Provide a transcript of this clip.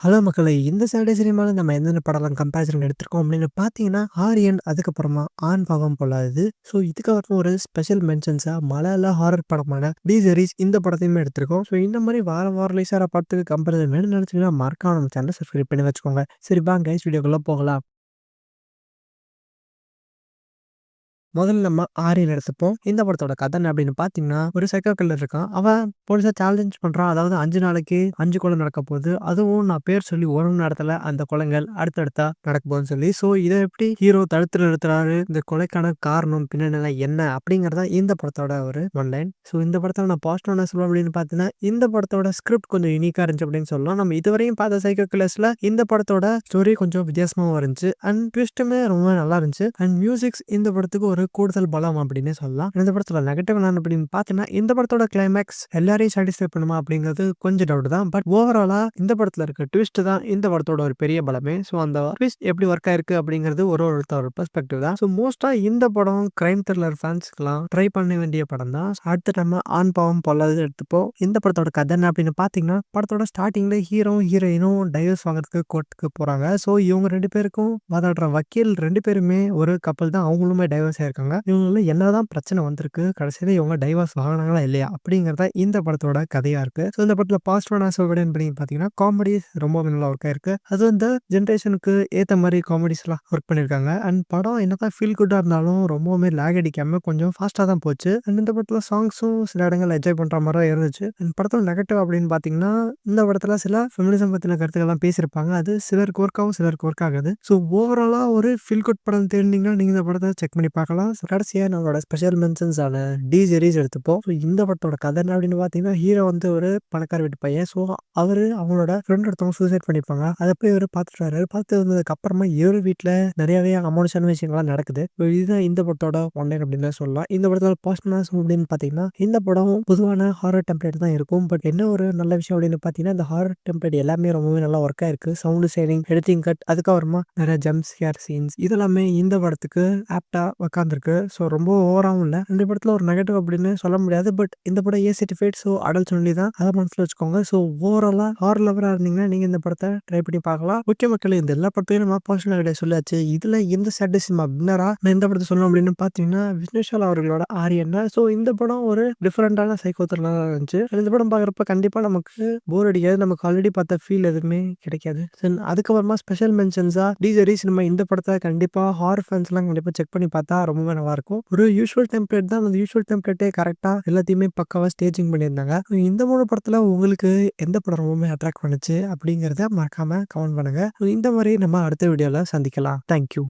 Hello மக்களே! இந்த Saturday சினிமால நம்ம எந்தெந்த படம்லாம் கம்பேரிசன் எடுத்திருக்கோம் அப்படின்னு பார்த்தீங்கன்னா, ஆரியன் அதுக்கப்புறமா ஆண் பாவம் பொல்லாதது. ஸோ இதுக்கப்புறம் ஒரு ஸ்பெஷல் மென்ஷன்ஸா மலையாள ஹாரர் படமான டி சீரிஸ் இந்த படத்தையுமே எடுத்திருக்கோம். ஸோ இந்த மாரி வாரம் வாரம் ரிலீஸ் ஆற படத்துக்கு கம்பேரிசன் வேணும்னு நினைச்சீங்கன்னா மறக்காம நம்ம சேனல சப்ஸ்கிரைப் பண்ணி வச்சுக்கோங்க. சரி வாங்க கைஸ் வீடியோக்குள்ள போகலாம். முதல்ல நம்ம ஆரியன் எடுத்துப்போம். இந்த படத்தோட கதை என்ன அப்படின்னு பார்த்தீங்கன்னா, ஒரு சைக்கோ கில்லர் இருக்கான். அவன் போலீஸ சேலஞ்ச் பண்றான். அதாவது 5 நாளைக்கு 5 கொலை நடக்க போகுது. அதுவும் நான் பேர் சொல்லி ஒரு மணி நேரத்தில அந்த கொலைகள் அடுத்தடுத்தா நடக்க போகுதுன்னு சொல்லி. ஸோ இத எப்படி ஹீரோ தடுத்து நிறுத்துறாரு? இந்த கொலைக்கான காரணம், பின்னணிலாம் என்ன? அப்படிங்கிறது தான் இந்த படத்தோட ஒரு ஒன்லைன். ஸோ இந்த படத்தில நான் பாசிட்டிவா என்ன சொல்லுவேன் அப்படின்னு பார்த்தீங்கன்னா, இந்த படத்தோட ஸ்கிரிப்ட் கொஞ்சம் யூனிக்கா இருந்துச்சு அப்படின்னு சொல்லலாம். நம்ம இதுவரையும் பார்த்த சைக்கோ கில்லர்ஸ்ல இந்த படத்தோட ஸ்டோரி கொஞ்சம் வித்தியாசமாவும் இருந்துச்சு. அண்ட் ட்விஸ்ட்டுமே ரொம்ப நல்லா இருந்துச்சு. அண்ட் மியூசிக்ஸ் இந்த படத்துக்கு ஒரு கூடுதல் பலம் அப்படின்னே சொல்லலாம். இந்த படத்துல நெகட்டிவ் என்ன அப்படின்னு பார்த்தீங்கன்னா, இந்த படத்தோட கிளைமேக்ஸ் எல்லாரையும் சாட்டிஸ்ஃபை பண்ணுமா அப்படிங்கிறது கொஞ்சம் டவுட் தான். பட் ஓவராலா இந்த படத்துல இருக்க ட்விஸ்ட் தான் இந்த படத்தோட ஒரு பெரிய பலமே. ஸோ அந்த ட்விஸ்ட் எப்படி ஒர்க் ஆயிருக்கு அப்படிங்கிறது ஒருத்தரோட பெர்ஸ்பெக்டிவ் தான். ஸோ மோஸ்ட்டா இந்த படம் கிரைம் த்ரில்லர் ஃபேன்ஸ்க்குலாம் ட்ரை பண்ண வேண்டிய படம் தான். அடுத்து நம்ம ஆண் பாவம் பொல்லாதது எடுத்துப்போம். இந்த படத்தோட கதை என்ன அப்படின்னு பார்த்தீங்கன்னா, படத்தோட ஸ்டார்ட்டிங்ல ஹீரோயினும் டைவர்ஸ் வாங்குறதுக்கு கோர்ட்டுக்கு போறாங்க. ஸோ இவங்க 2 பேருக்கும் வாதாடுற வக்கீல் 2 பேருமே ஒரு கப்பல் தான். அவங்களுமே டைவர்ஸ் ஆயிருக்காங்க. இவங்களுக்குள்ள என்னதான் பிரச்சனை வந்திருக்கு? கடைசியில இவங்க டைவர்ஸ் வாங்குனாங்களா இல்லையா? அப்படிங்கிறது தான் இந்த படத்தோட கதையா இருக்கு. ஸோ இந்த படத்துல பாசிட்டிவா நான் சொல்வேன் அப்படின்னு பார்த்தீங்கன்னா, காமெடிஸ் ரொம்பவே நல்லா ஒர்க் ஆயிருக்கு. அதுவும் இந்த ஜெனரேஷனுக்கு ஏத்த மாரி காமெடிஸ்லாம் ஒர்க் பண்ணியிருக்காங்க. அண்ட் படம் என்னதான் ஃபீல் குட்டா இருந்தாலும் ரொம்பவுமே லேக் அடிக்காம கொஞ்சம் ஃபாஸ்ட்டா தான் போச்சு. அண்ட் இந்த படத்துல சாங்ஸும் சில இடங்கள்ல என்ஜாய் பண்ற மாரி தான் இருந்துச்சு. அண்ட் படத்தோட நெகட்டிவ் அப்படின்னு பார்த்தீங்கன்னா, இந்த படத்துல சில ஃபெமினிசம் பத்தின கருத்துக்கள்லாம் பேசியிருப்பாங்க. அது சிலருக்கு ஒர்க் ஆகும், சிலருக்கு ஒர்க் ஆகாது. ஸோ ஓவராலா ஒரு ஃபீல் குட் படம் தேடுனீங்கன்னா, நீங்க இந்த படத்த செக் பண்ணி பார்க்கலாம். கடைசியா நம்மளோட ஸ்பெஷல் மென்ஷன்ஸ் ஆன டி சீரிஸ் எடுத்துப்போம். ஸோ இந்த படத்தோட கதை என்ன அப்படின்னு பார்த்தீங்கன்னா, ஹீரோ வந்து ஒரு பணக்கார வீட்டு பையன். ஸோ அவரு அவங்களோட ஃப்ரெண்ட் ஒருத்தவங்க சூசைட் பண்ணியிருப்பாங்க. அத போய் இவரு பார்த்துட்டாரு. பார்த்து வந்ததுக்கு அப்புறமா இவரு வீட்ல நிறையவே அமானுஷமான விஷயங்கள்லாம் நடக்குது. ஸோ இதுதான் இந்த படத்தோட ஒன்லைன் அப்படின்னு தான் சொல்லலாம். இந்த படத்தோட பாசிட்டிவ்னஸ் அப்படின்னு பார்த்தீங்கன்னா, இந்த படம் பொதுவான ஹாரர் டெம்ப்ளேட் தான் இருக்கும். பட் என்ன ஒரு நல்ல விஷயம் அப்படின்னு பார்த்தீங்கன்னா, இந்த ஹாரர் டெம்ப்ளேட் எல்லாமே ரொம்பவே நல்லா ஒர்க் ஆயிருக்கு. சவுண்ட் டிசைனிங், எடிட்டிங் கட், அதுக்கப்புறமா நிறைய ஜம்ப் ஸ்கேர் சீன்ஸ் இதெல்லாமே இந்த படத்துக்கு ஆப்ட்டா உட்காந்துருக்கு. ஸோ ரொம்ப ஓவராவும் இல்ல. இந்த படத்துல ஒரு நெகட்டிவ் அப்படின்னு சொல்ல முடியாது. பட் இந்த படம் ஏ சர்டிஃபைட். ஸோ அடல்ட்ஸ் ஒன்லி தான். அத மனசுல வச்சுக்கோங்க. ஸோ ஓவராலா ஹாரர் லவ்வரா இருந்தீங்கன்னா, நீங்க இந்த படத்த ட்ரை பண்ணி பார்க்கலாம். ஓகே மக்களே, இந்த எல்லா படத்தையும் நம்ம பர்சனல் ஐடியா சொல்லியாச்சு. இதுல எந்த சாட்டிஸ் சினிமா வின்னரா நான் இந்த படத்த சொல்லணும் அப்படின்னு பார்த்தீங்கன்னா, விஷ்ணுஷால் அவர்களோட ஆரியன் தான். ஸோ இந்த படம் ஒரு டிஃபரெண்டான சைக்கோ த்ரில்லரா இருந்துச்சு. இந்த படம் பார்க்குறப்ப கண்டிப்பா நமக்கு போர் அடிக்காது. நமக்கு ஆல்ரெடி பார்த்த ஃபீல் எதுவுமே கிடைக்காது. தென் அதுக்கப்புறமா ஸ்பெஷல் மென்ஷன்ஸா டி சீரிஸ் நம்ம இந்த படத்த கண்டிப்பா ஹாரர் ஃபேன்ஸ்லாம் கண்டிப்பா செக் பண்ணி பார்த்தா ரொம்பவே நல்லாயிருக்கும். ஒரு யூசுவல் டெம்ப்ளேட் தான். அந்த யூசுவல் டெம்ப்ளேட்டே கரெக்ட்டா எல்லாத்தையுமே பக்காவா ஸ்டேஜிங் பண்ணியிருந்தாங்க. இந்த 3 படத்துல உங்களுக்கு எந்த படம் ரொம்பவுமே அட்ராக்ட் பண்ணுச்சு அப்படிங்கிறத மறக்காம கமெண்ட் பண்ணுங்க. இந்த மாரி நம்ம அடுத்த வீடியோல சந்திக்கலாம். Thank you.